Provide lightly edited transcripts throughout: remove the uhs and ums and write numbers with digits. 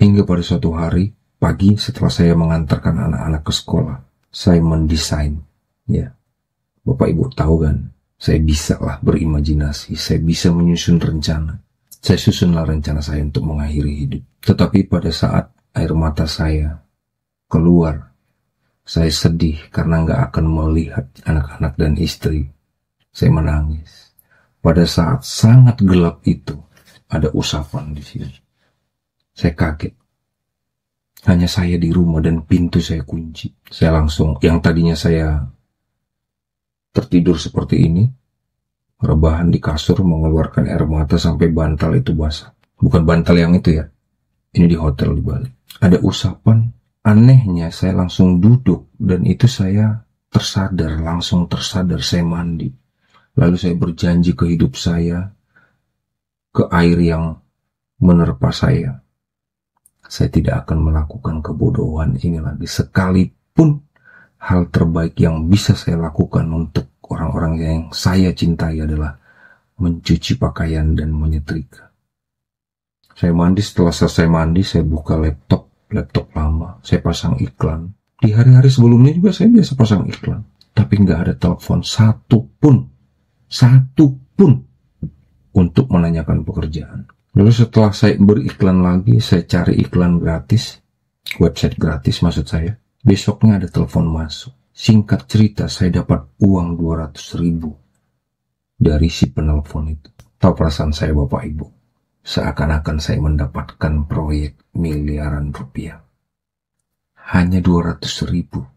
Hingga pada suatu hari pagi setelah saya mengantarkan anak-anak ke sekolah, saya mendesain. Ya, Bapak Ibu tahu kan, saya bisa lah berimajinasi, saya bisa menyusun rencana. Saya susunlah rencana saya untuk mengakhiri hidup. Tetapi pada saat air mata saya keluar, saya sedih karena nggak akan melihat anak-anak dan istri. Saya menangis. Pada saat sangat gelap itu, ada usapan di sini. Saya kaget. Hanya saya di rumah dan pintu saya kunci. Saya langsung, yang tadinya saya tertidur seperti ini, rebahan di kasur, mengeluarkan air mata sampai bantal itu basah. Bukan bantal yang itu ya, ini di hotel di Bali. Ada usapan, anehnya saya langsung duduk dan itu saya langsung tersadar, saya mandi. Lalu saya berjanji ke hidup saya, ke air yang menerpa saya tidak akan melakukan kebodohan ini lagi. Sekalipun hal terbaik yang bisa saya lakukan untuk orang-orang yang saya cintai adalah mencuci pakaian dan menyetrika. Saya mandi, setelah selesai mandi, saya buka laptop lama, saya pasang iklan. Di hari-hari sebelumnya juga saya biasa pasang iklan. Tapi nggak ada telepon satu pun untuk menanyakan pekerjaan. Lalu setelah saya beriklan lagi, saya cari iklan gratis, website gratis maksud saya. Besoknya ada telepon masuk. Singkat cerita, saya dapat uang 200.000 dari si penelpon itu. Tahu perasaan saya Bapak Ibu? Seakan-akan saya mendapatkan proyek miliaran rupiah. Hanya 200.000.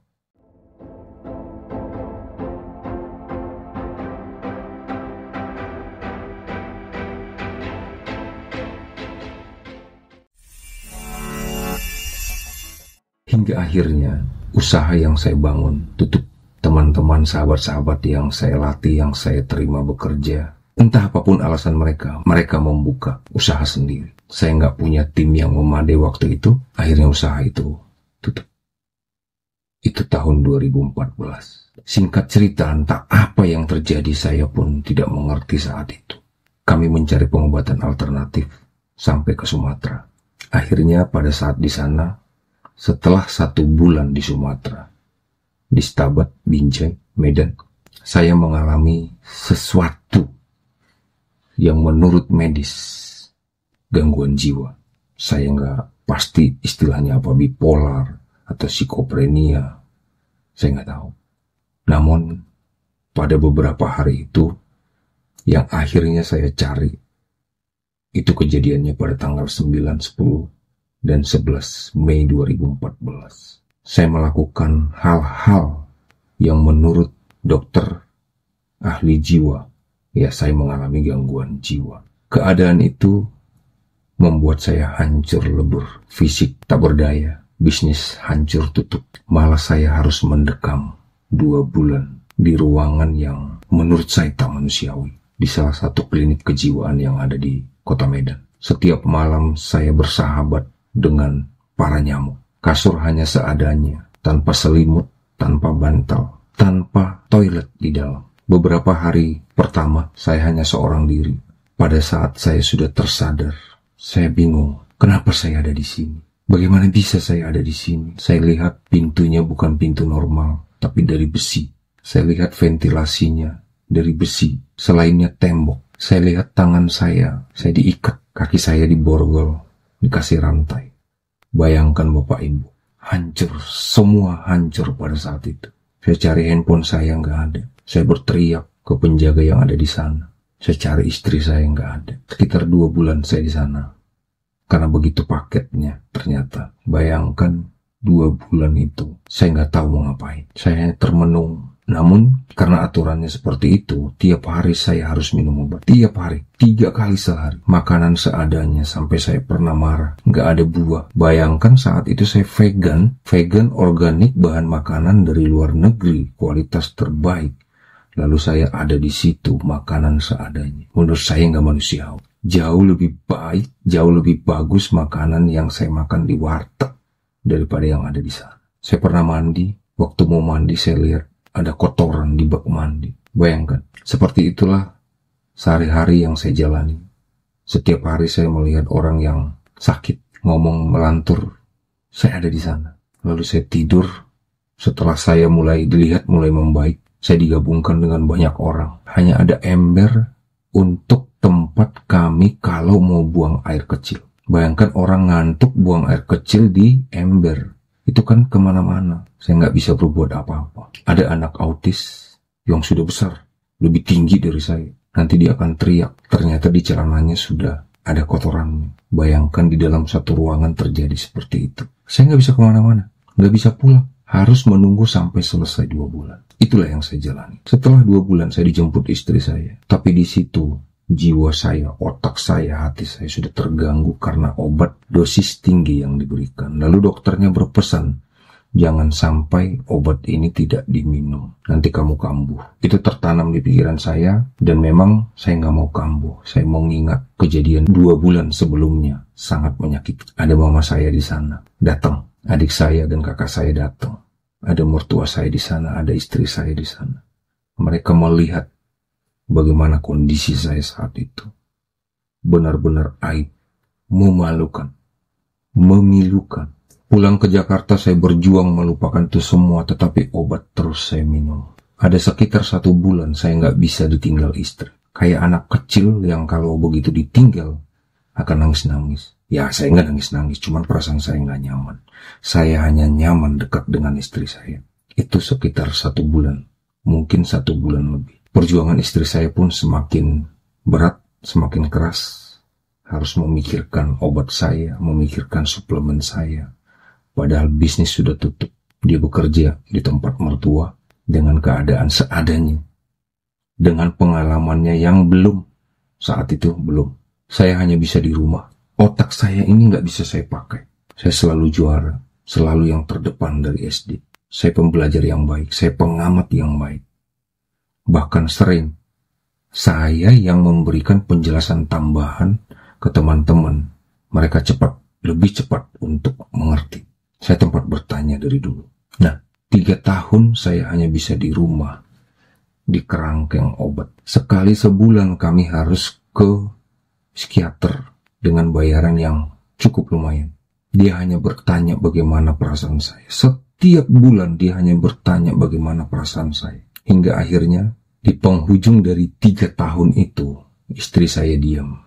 Hingga akhirnya usaha yang saya bangun tutup. Teman-teman, sahabat-sahabat yang saya latih, yang saya terima bekerja, entah apapun alasan mereka membuka usaha sendiri. Saya nggak punya tim yang memadai waktu itu, akhirnya usaha itu tutup. Itu tahun 2014. Singkat cerita, entah apa yang terjadi, saya pun tidak mengerti saat itu. Kami mencari pengobatan alternatif sampai ke Sumatera. Akhirnya pada saat di sana, setelah 1 bulan di Sumatera, di Stabat, Binjai, Medan, saya mengalami sesuatu yang menurut medis gangguan jiwa. Saya nggak pasti istilahnya apa, bipolar atau skizofrenia, saya nggak tahu. Namun pada beberapa hari itu yang akhirnya saya cari, itu kejadiannya pada tanggal 9, 10, dan 11 Mei 2014. Saya melakukan hal-hal yang menurut dokter ahli jiwa, ya saya mengalami gangguan jiwa. Keadaan itu membuat saya hancur lebur, fisik tak berdaya, bisnis hancur tutup. Malah saya harus mendekam 2 bulan di ruangan yang menurut saya tak manusiawi, di salah satu klinik kejiwaan yang ada di kota Medan. Setiap malam saya bersahabat dengan para nyamuk. Kasur hanya seadanya, tanpa selimut, tanpa bantal, tanpa toilet di dalam. Beberapa hari pertama saya hanya seorang diri. Pada saat saya sudah tersadar, saya bingung, kenapa saya ada di sini? Bagaimana bisa saya ada di sini? Saya lihat pintunya bukan pintu normal, tapi dari besi. Saya lihat ventilasinya dari besi, selainnya tembok. Saya lihat tangan saya diikat, kaki saya diborgol, dikasih rantai. Bayangkan Bapak Ibu, hancur, semua hancur pada saat itu. Saya cari handphone saya, nggak ada. Saya berteriak ke penjaga yang ada di sana. Saya cari istri saya, nggak ada. Sekitar 2 bulan saya di sana. Karena begitu paketnya, ternyata. Bayangkan 2 bulan itu, saya nggak tahu mau ngapain. Saya hanya termenung. Namun, karena aturannya seperti itu, tiap hari saya harus minum obat. Tiap hari, 3 kali sehari. Makanan seadanya, sampai saya pernah marah. Nggak ada buah. Bayangkan saat itu saya vegan organik, bahan makanan dari luar negeri, kualitas terbaik. Lalu saya ada di situ, makanan seadanya. Menurut saya nggak manusiawi. Jauh lebih baik, jauh lebih bagus makanan yang saya makan di warteg daripada yang ada di sana. Saya pernah mandi, waktu mau mandi saya lihat ada kotoran di bak mandi. Bayangkan, seperti itulah sehari-hari yang saya jalani. Setiap hari saya melihat orang yang sakit, ngomong melantur, saya ada di sana. Lalu saya tidur. Setelah saya mulai dilihat mulai membaik, saya digabungkan dengan banyak orang. Hanya ada ember untuk tempat kami kalau mau buang air kecil. Bayangkan orang ngantuk buang air kecil di ember. Itu kan kemana-mana. Saya nggak bisa berbuat apa-apa. Ada anak autis yang sudah besar, lebih tinggi dari saya. Nanti dia akan teriak. Ternyata di celananya sudah ada kotorannya. Bayangkan di dalam satu ruangan terjadi seperti itu. Saya nggak bisa kemana-mana. Nggak bisa pulang. Harus menunggu sampai selesai 2 bulan. Itulah yang saya jalani. Setelah 2 bulan saya dijemput istri saya. Tapi di situ jiwa saya, otak saya, hati saya sudah terganggu karena obat dosis tinggi yang diberikan. Lalu dokternya berpesan, jangan sampai obat ini tidak diminum. Nanti kamu kambuh. Itu tertanam di pikiran saya dan memang saya nggak mau kambuh. Saya mau ingat kejadian 2 bulan sebelumnya. Sangat menyakitkan. Ada mama saya di sana. Datang. Adik saya dan kakak saya datang. Ada mertua saya di sana, ada istri saya di sana. Mereka melihat bagaimana kondisi saya saat itu. Benar-benar aib, memalukan, memilukan. Pulang ke Jakarta saya berjuang melupakan itu semua, tetapi obat terus saya minum. Ada sekitar 1 bulan saya nggak bisa ditinggal istri. Kayak anak kecil yang kalau begitu ditinggal akan nangis-nangis. Ya, saya nggak nangis-nangis, cuman perasaan saya nggak nyaman. Saya hanya nyaman dekat dengan istri saya. Itu sekitar 1 bulan, mungkin 1 bulan lebih. Perjuangan istri saya pun semakin berat, semakin keras. Harus memikirkan obat saya, memikirkan suplemen saya. Padahal bisnis sudah tutup. Dia bekerja di tempat mertua dengan keadaan seadanya. Dengan pengalamannya yang belum, saat itu belum. Saya hanya bisa di rumah. Otak saya ini nggak bisa saya pakai. Saya selalu juara, selalu yang terdepan dari SD. Saya pembelajar yang baik, saya pengamat yang baik. Bahkan sering, saya yang memberikan penjelasan tambahan ke teman-teman. Mereka cepat, lebih cepat untuk mengerti. Saya tempat bertanya dari dulu. Nah, 3 tahun saya hanya bisa di rumah, di kerangkeng obat. Sekali sebulan kami harus ke psikiater dengan bayaran yang cukup lumayan. Dia hanya bertanya bagaimana perasaan saya. Setiap bulan dia hanya bertanya bagaimana perasaan saya. Hingga akhirnya di penghujung dari 3 tahun itu, istri saya diam.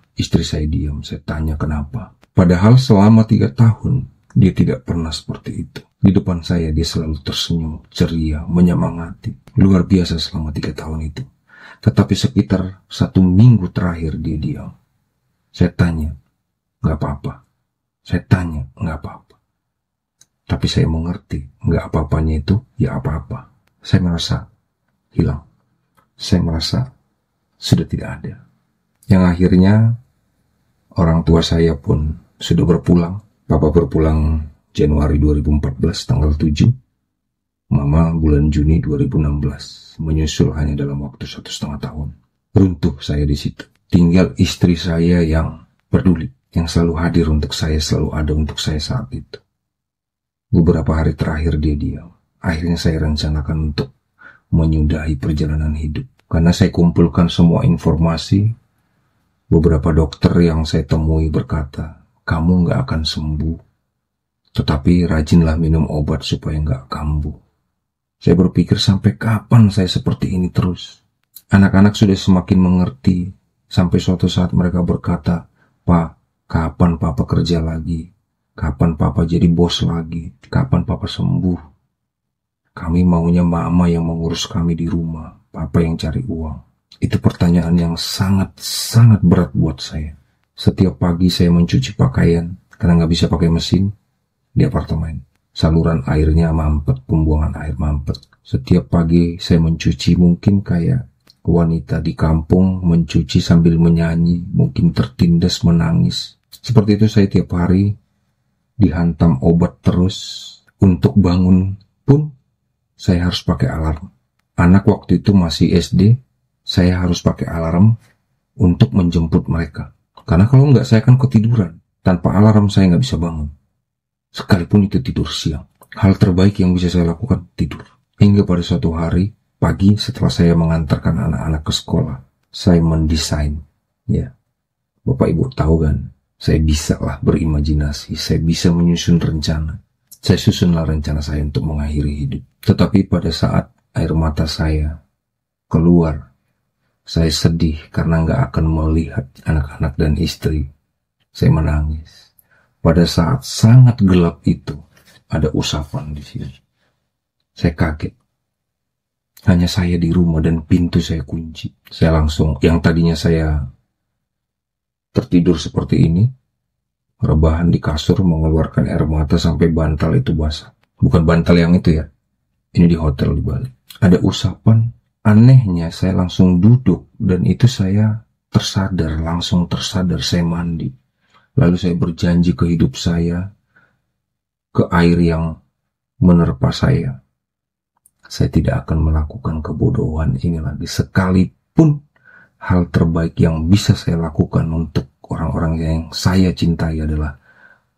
Saya tanya kenapa. Padahal selama 3 tahun, dia tidak pernah seperti itu. Di depan saya dia selalu tersenyum, ceria, menyemangati. Luar biasa selama 3 tahun itu. Tetapi sekitar 1 minggu terakhir dia diam. Saya tanya, nggak apa-apa. Saya tanya, nggak apa-apa. Tapi saya mengerti, nggak apa-apanya itu, ya apa-apa. Saya merasa hilang. Saya merasa sudah tidak ada. Yang akhirnya, orang tua saya pun sudah berpulang. Papa berpulang Januari 2014, tanggal 7. Mama bulan Juni 2016. Menyusul hanya dalam waktu 1,5 tahun. Runtuh saya di situ. Tinggal istri saya yang peduli, yang selalu hadir untuk saya, selalu ada untuk saya saat itu. Beberapa hari terakhir dia diam. Akhirnya saya rencanakan untuk menyudahi perjalanan hidup. Karena saya kumpulkan semua informasi, beberapa dokter yang saya temui berkata, kamu nggak akan sembuh, tetapi rajinlah minum obat supaya nggak kambuh. Saya berpikir sampai kapan saya seperti ini terus. Anak-anak sudah semakin mengerti. Sampai suatu saat mereka berkata, Pak, kapan Papa kerja lagi? Kapan Papa jadi bos lagi? Kapan Papa sembuh? Kami maunya Mama yang mengurus kami di rumah, Papa yang cari uang. Itu pertanyaan yang sangat berat buat saya. Setiap pagi saya mencuci pakaian, karena nggak bisa pakai mesin di apartemen. Saluran airnya mampet, pembuangan air mampet. Setiap pagi saya mencuci mungkin kayak wanita di kampung mencuci sambil menyanyi, mungkin tertindas menangis. Seperti itu saya tiap hari dihantam obat terus. Untuk bangun pun saya harus pakai alarm. Anak waktu itu masih SD, saya harus pakai alarm untuk menjemput mereka. Karena kalau enggak saya akan ketiduran. Tanpa alarm saya nggak bisa bangun. Sekalipun itu tidur siang. Hal terbaik yang bisa saya lakukan tidur. Hingga pada suatu hari pagi setelah saya mengantarkan anak-anak ke sekolah, saya mendesain. Ya, Bapak Ibu tahu kan, Saya bisa lah berimajinasi, saya bisa menyusun rencana. Saya susunlah rencana saya untuk mengakhiri hidup. Tetapi pada saat air mata saya keluar, saya sedih karena nggak akan melihat anak-anak dan istri. Saya menangis. Pada saat sangat gelap itu, ada usapan di sini. Saya kaget. Hanya saya di rumah dan pintu saya kunci. Saya langsung, yang tadinya saya tertidur seperti ini, rebahan di kasur, mengeluarkan air mata sampai bantal itu basah. Bukan bantal yang itu ya, ini di hotel di Bali. Ada usapan, anehnya saya langsung duduk dan itu saya langsung tersadar, saya mandi. Lalu saya berjanji ke hidup saya, ke air yang menerpa saya tidak akan melakukan kebodohan ini lagi. Sekalipun hal terbaik yang bisa saya lakukan untuk orang-orang yang saya cintai adalah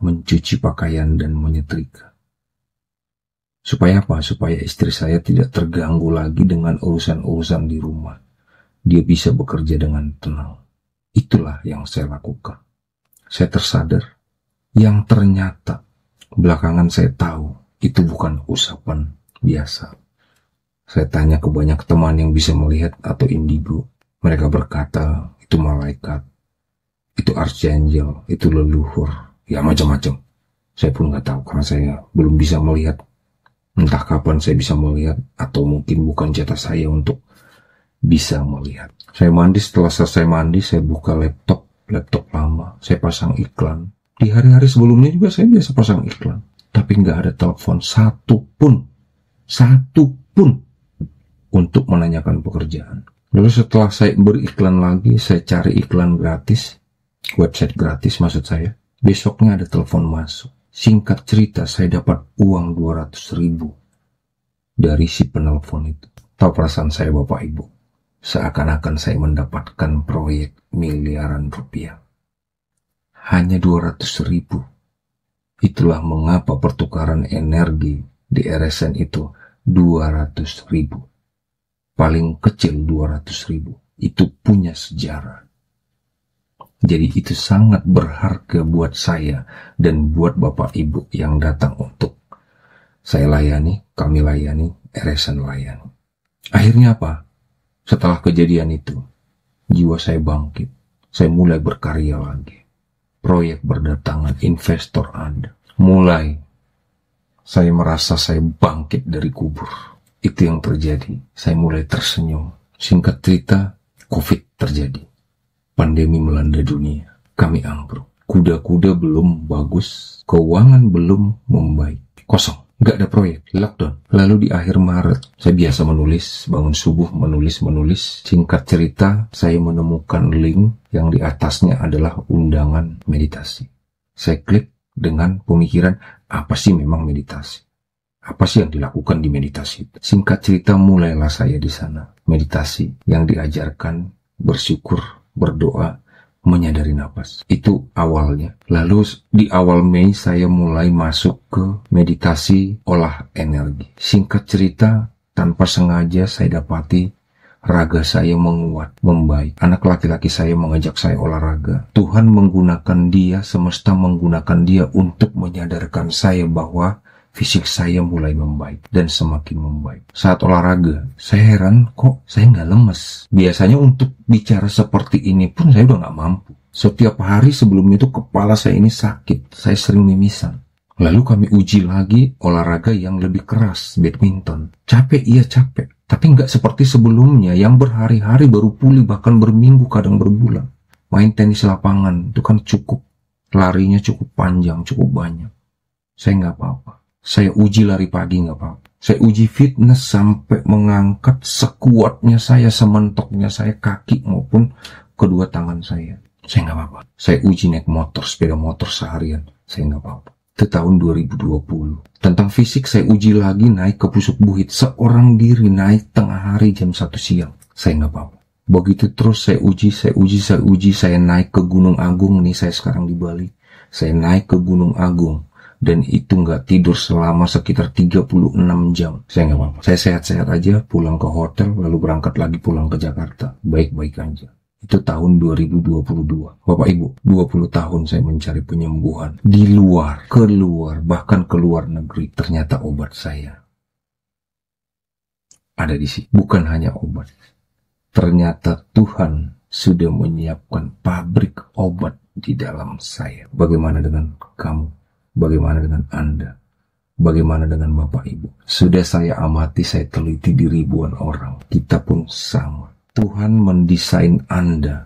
mencuci pakaian dan menyetrika. Supaya apa? Supaya istri saya tidak terganggu lagi dengan urusan-urusan di rumah. Dia bisa bekerja dengan tenang. Itulah yang saya lakukan. Saya tersadar yang ternyata belakangan saya tahu itu bukan usapan biasa. Saya tanya ke banyak teman yang bisa melihat atau indigo. Mereka berkata, itu malaikat, itu archangel, itu leluhur, ya macam-macam. Saya pun nggak tahu karena saya belum bisa melihat. Entah kapan saya bisa melihat, atau mungkin bukan jatah saya untuk bisa melihat. Saya mandi, setelah selesai mandi, saya buka laptop lama, saya pasang iklan. Di hari-hari sebelumnya juga saya biasa pasang iklan. Tapi nggak ada telepon satupun untuk menanyakan pekerjaan. Lalu setelah saya beriklan lagi, saya cari iklan gratis, website gratis maksud saya. Besoknya ada telepon masuk. Singkat cerita, saya dapat uang 200.000 dari si penelpon itu. Tahu perasaan saya Bapak Ibu? Seakan-akan saya mendapatkan proyek miliaran rupiah. Hanya 200.000. Itulah mengapa pertukaran energi di RSN itu 200.000. Paling kecil 200.000. Itu punya sejarah. Jadi itu sangat berharga buat saya dan buat Bapak Ibu yang datang untuk saya layani, kami layani, RSN layani. Akhirnya apa? Setelah kejadian itu, jiwa saya bangkit. Saya mulai berkarya lagi. Proyek berdatangan, investor ada. Mulai saya merasa saya bangkit dari kubur. Itu yang terjadi. Saya mulai tersenyum. Singkat cerita, COVID terjadi. Pandemi melanda dunia. Kami ambruk. Kuda-kuda belum bagus. Keuangan belum membaik. Kosong. Gak ada proyek. Lockdown. Lalu di akhir Maret, saya biasa menulis. Bangun subuh menulis. Singkat cerita, saya menemukan link yang di atasnya adalah undangan meditasi. Saya klik dengan pemikiran, apa sih memang meditasi? Apa sih yang dilakukan di meditasi? Singkat cerita, mulailah saya di sana. Meditasi yang diajarkan, bersyukur, berdoa, menyadari napas. Itu awalnya. Lalu di awal Mei saya mulai masuk ke meditasi olah energi. Singkat cerita, tanpa sengaja saya dapati raga saya menguat, membaik. Anak laki-laki saya mengajak saya olahraga. Tuhan menggunakan dia, semesta menggunakan dia untuk menyadarkan saya bahwa fisik saya mulai membaik dan semakin membaik. Saat olahraga, saya heran kok saya nggak lemes. Biasanya untuk bicara seperti ini pun saya udah nggak mampu. Setiap hari sebelumnya itu kepala saya ini sakit. Saya sering mimisan. Lalu kami uji lagi olahraga yang lebih keras, badminton. Capek, iya capek. Tapi nggak seperti sebelumnya yang berhari-hari baru pulih, bahkan berminggu, kadang berbulan. Main tenis lapangan itu kan cukup, larinya cukup panjang, cukup banyak. Saya nggak apa-apa. Saya uji lari pagi nggak apa-apa. Saya uji fitness sampai mengangkat sekuatnya saya, sementoknya saya, kaki maupun kedua tangan saya. Saya nggak apa-apa. Saya uji naik motor, sepeda motor seharian. Saya nggak apa-apa. Itu tahun 2020. Tentang fisik saya uji lagi naik ke Pusuk Buhit. Seorang diri naik tengah hari jam 1 siang. Saya nggak apa-apa. Begitu terus saya uji. Saya naik ke Gunung Agung nih, saya sekarang di Bali. Saya naik ke Gunung Agung. Dan itu nggak tidur selama sekitar 36 jam. Saya nggak apa-apa. Saya sehat-sehat aja, pulang ke hotel, lalu berangkat lagi pulang ke Jakarta. Baik-baik aja. Itu tahun 2022. Bapak Ibu, 20 tahun saya mencari penyembuhan. Di luar, keluar, bahkan ke luar negeri. Ternyata obat saya ada di sini. Bukan hanya obat. Ternyata Tuhan sudah menyiapkan pabrik obat di dalam saya. Bagaimana dengan kamu? Bagaimana dengan Anda? Bagaimana dengan Bapak Ibu? Sudah saya amati, saya teliti di ribuan orang. Kita pun sama. Tuhan mendesain Anda,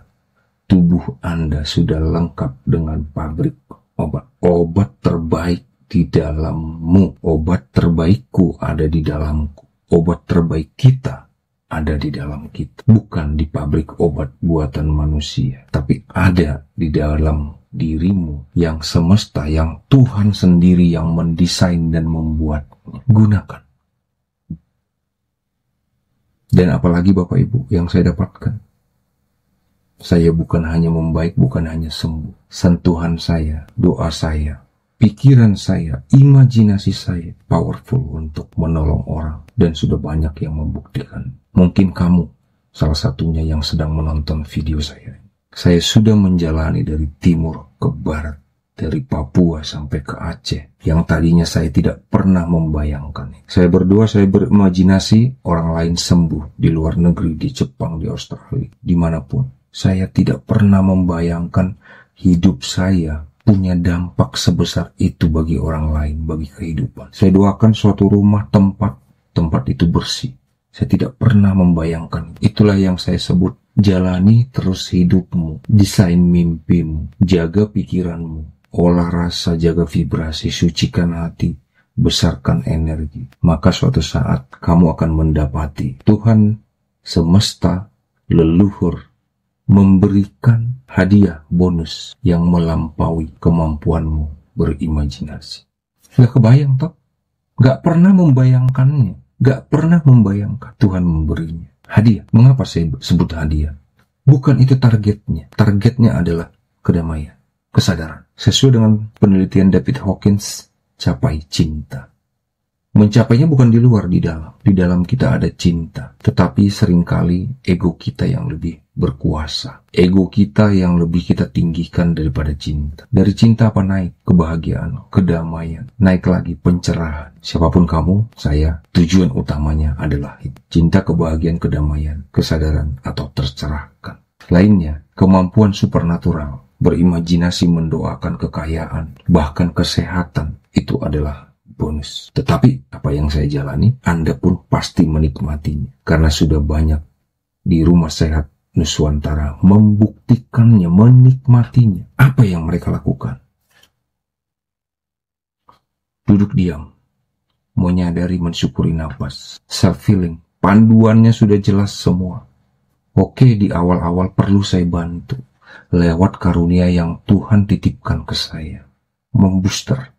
tubuh Anda sudah lengkap dengan pabrik obat. Obat terbaik di dalammu, obat terbaikku ada di dalamku, obat terbaik kita ada di dalam kita. Bukan di pabrik obat buatan manusia, tapi ada di dalam dirimu yang semesta, yang Tuhan sendiri yang mendesain dan membuatnya. Gunakan. Dan apalagi Bapak Ibu yang saya dapatkan, saya bukan hanya membaik, bukan hanya sembuh. Sentuhan saya, doa saya, pikiran saya, imajinasi saya powerful untuk menolong orang. Dan sudah banyak yang membuktikan. Mungkin kamu salah satunya yang sedang menonton video saya. Saya sudah menjalani dari timur ke barat, dari Papua sampai ke Aceh, yang tadinya saya tidak pernah membayangkan. Saya berdoa, saya berimajinasi orang lain sembuh di luar negeri, di Jepang, di Australia, dimanapun. Saya tidak pernah membayangkan hidup saya punya dampak sebesar itu bagi orang lain, bagi kehidupan. Saya doakan suatu rumah, tempat itu bersih. Saya tidak pernah membayangkan. Itulah yang saya sebut, jalani terus hidupmu, desain mimpimu, jaga pikiranmu, olah rasa, jaga vibrasi, sucikan hati, besarkan energi. Maka suatu saat kamu akan mendapati Tuhan semesta leluhur memberikan hadiah bonus yang melampaui kemampuanmu berimajinasi. Gak kebayang toh? Gak pernah membayangkannya. Gak pernah membayangkan Tuhan memberinya hadiah. Mengapa saya sebut hadiah? Bukan itu targetnya. Targetnya adalah kedamaian, kesadaran. Sesuai dengan penelitian David Hawkins, capai cinta. Mencapainya bukan di luar, di dalam. Di dalam kita ada cinta. Tetapi seringkali ego kita yang lebih berkuasa. Ego kita yang lebih kita tinggikan daripada cinta. Dari cinta apa naik? Kebahagiaan, kedamaian. Naik lagi pencerahan. Siapapun kamu, saya, tujuan utamanya adalah itu. Cinta, kebahagiaan, kedamaian, kesadaran, atau tercerahkan. Lainnya, kemampuan supernatural. Berimajinasi, mendoakan kekayaan, bahkan kesehatan. Itu adalah bonus. Tetapi apa yang saya jalani, Anda pun pasti menikmatinya. Karena sudah banyak di Rumah Sehat Nuswantara membuktikannya, menikmatinya. Apa yang mereka lakukan? Duduk diam, menyadari, mensyukuri nafas, self-healing. Panduannya sudah jelas semua. Oke, di awal-awal perlu saya bantu lewat karunia yang Tuhan titipkan ke saya. Membooster.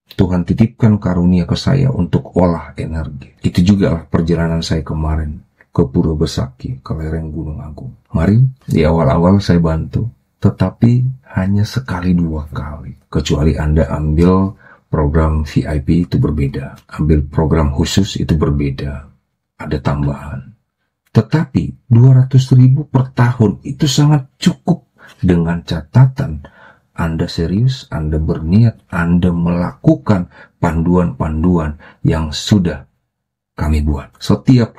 Tuhan titipkan karunia ke saya untuk olah energi. Itu juga lah perjalanan saya kemarin ke Pura Besaki, ke lereng Gunung Agung. Mari, di awal-awal saya bantu, tetapi hanya sekali dua kali. Kecuali Anda ambil program VIP itu berbeda, ambil program khusus itu berbeda, ada tambahan. Tetapi 200.000 per tahun itu sangat cukup dengan catatan Anda serius, Anda berniat, Anda melakukan panduan-panduan yang sudah kami buat. Setiap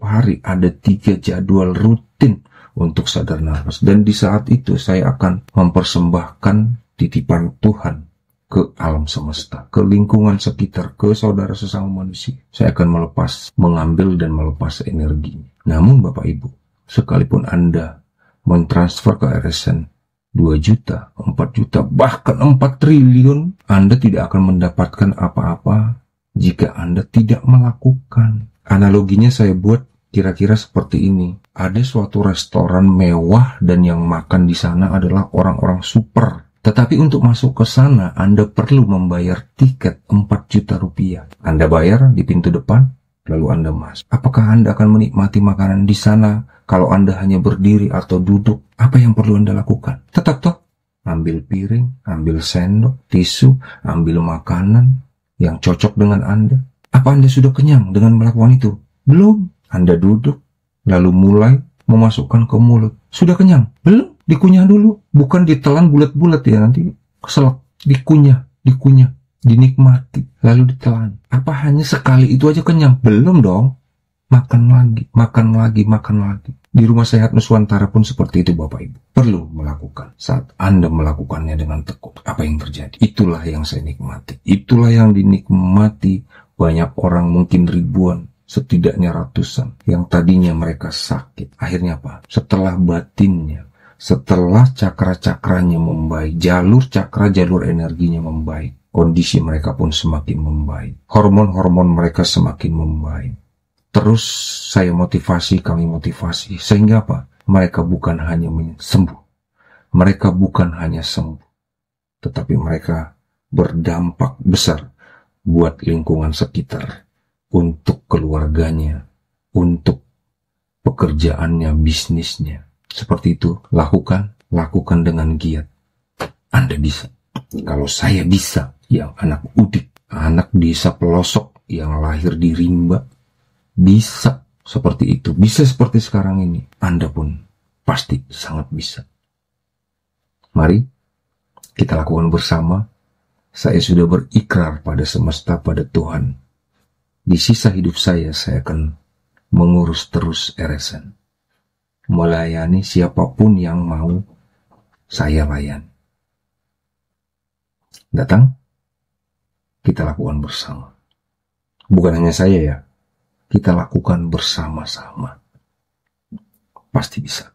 hari ada 3 jadwal rutin untuk sadar nafas. Dan di saat itu saya akan mempersembahkan titipan Tuhan ke alam semesta, ke lingkungan sekitar, ke saudara sesama manusia. Saya akan mengambil dan melepas energinya. Namun Bapak Ibu, sekalipun Anda mentransfer ke RSN 2 juta, 4 juta, bahkan 4 triliun, Anda tidak akan mendapatkan apa-apa jika Anda tidak melakukan. Analoginya saya buat kira-kira seperti ini. Ada suatu restoran mewah dan yang makan di sana adalah orang-orang super. Tetapi untuk masuk ke sana, Anda perlu membayar tiket 4 juta rupiah. Anda bayar di pintu depan, lalu Anda masuk. Apakah Anda akan menikmati makanan di sana? Kalau Anda hanya berdiri atau duduk, apa yang perlu Anda lakukan? Tetap toh, ambil piring, ambil sendok, tisu, ambil makanan yang cocok dengan Anda. Apa Anda sudah kenyang dengan melakukan itu? Belum. Anda duduk, lalu mulai memasukkan ke mulut. Sudah kenyang? Belum, dikunyah dulu. Bukan ditelan bulat-bulat ya, nanti keselak. Dikunyah, dinikmati, lalu ditelan. Apa hanya sekali itu aja kenyang? Belum dong. Makan lagi. Di Rumah Sehat Nuswantara pun seperti itu Bapak Ibu. Perlu melakukan. Saat Anda melakukannya dengan tekun, apa yang terjadi? Itulah yang saya nikmati. Itulah yang dinikmati banyak orang, mungkin ribuan, setidaknya ratusan, yang tadinya mereka sakit. Akhirnya apa? Setelah batinnya, setelah cakra-cakranya membaik, jalur energinya membaik, kondisi mereka pun semakin membaik. Hormon-hormon mereka semakin membaik. Terus kami motivasi. Sehingga apa? Mereka bukan hanya sembuh. Mereka bukan hanya sembuh. Tetapi mereka berdampak besar buat lingkungan sekitar, untuk keluarganya, untuk pekerjaannya, bisnisnya. Seperti itu, lakukan dengan giat. Anda bisa. Kalau saya bisa, yang anak udik, anak desa pelosok yang lahir di rimba, bisa seperti itu, bisa seperti sekarang ini, Anda pun pasti sangat bisa. Mari kita lakukan bersama. Saya sudah berikrar pada semesta, pada Tuhan. Di sisa hidup saya akan mengurus terus RSN. Melayani siapapun yang mau saya layani. Datang, kita lakukan bersama. Bukan hanya saya ya, kita lakukan bersama-sama. Pasti bisa.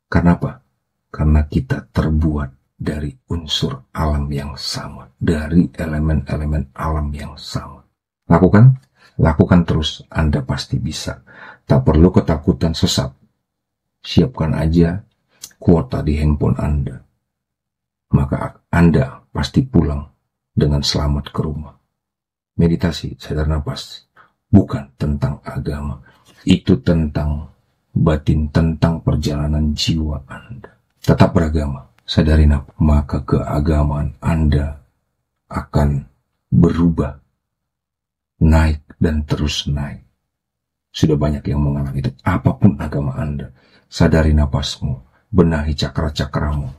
Karena apa? Karena kita terbuat dari unsur alam yang sama, dari elemen-elemen alam yang sama. Lakukan terus, Anda pasti bisa. Tak perlu ketakutan sesat. Siapkan aja kuota di handphone Anda. Maka Anda pasti pulang dengan selamat ke rumah. Meditasi, sadar napas, bukan tentang agama. Itu tentang batin, tentang perjalanan jiwa Anda. Tetap beragama, sadari napas, maka keagamaan Anda akan berubah, naik dan terus naik. Sudah banyak yang mengalami itu. Apapun agama Anda, sadari napasmu, benahi cakra-cakramu,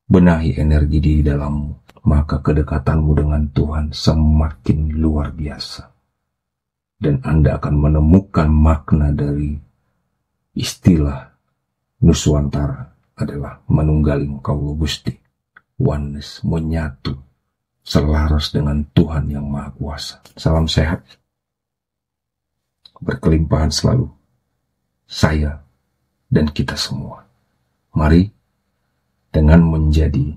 benahi energi di dalammu, maka kedekatanmu dengan Tuhan semakin luar biasa. Dan Anda akan menemukan makna dari istilah Nuswantara adalah menunggaling Kaulo Gusti, oneness, menyatu, selaras dengan Tuhan yang Maha Kuasa. Salam sehat, berkelimpahan selalu, saya dan kita semua. Mari, dengan menjadi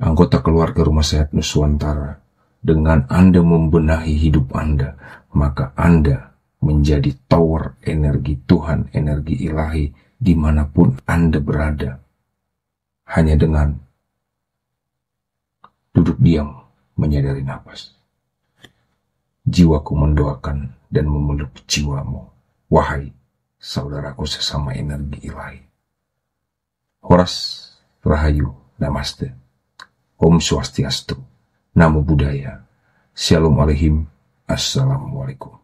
anggota keluarga Rumah Sehat Nuswantara, dengan Anda membenahi hidup Anda, maka Anda menjadi tower energi Tuhan, energi ilahi, dimanapun Anda berada. Hanya dengan duduk diam, menyadari napas. Jiwaku mendoakan dan memeluk jiwamu, wahai saudaraku sesama energi ilahi. Horas, Rahayu, Namaste, Om Swastiastu, Namo Buddhaya, Shalom Aleichem, Assalamualaikum.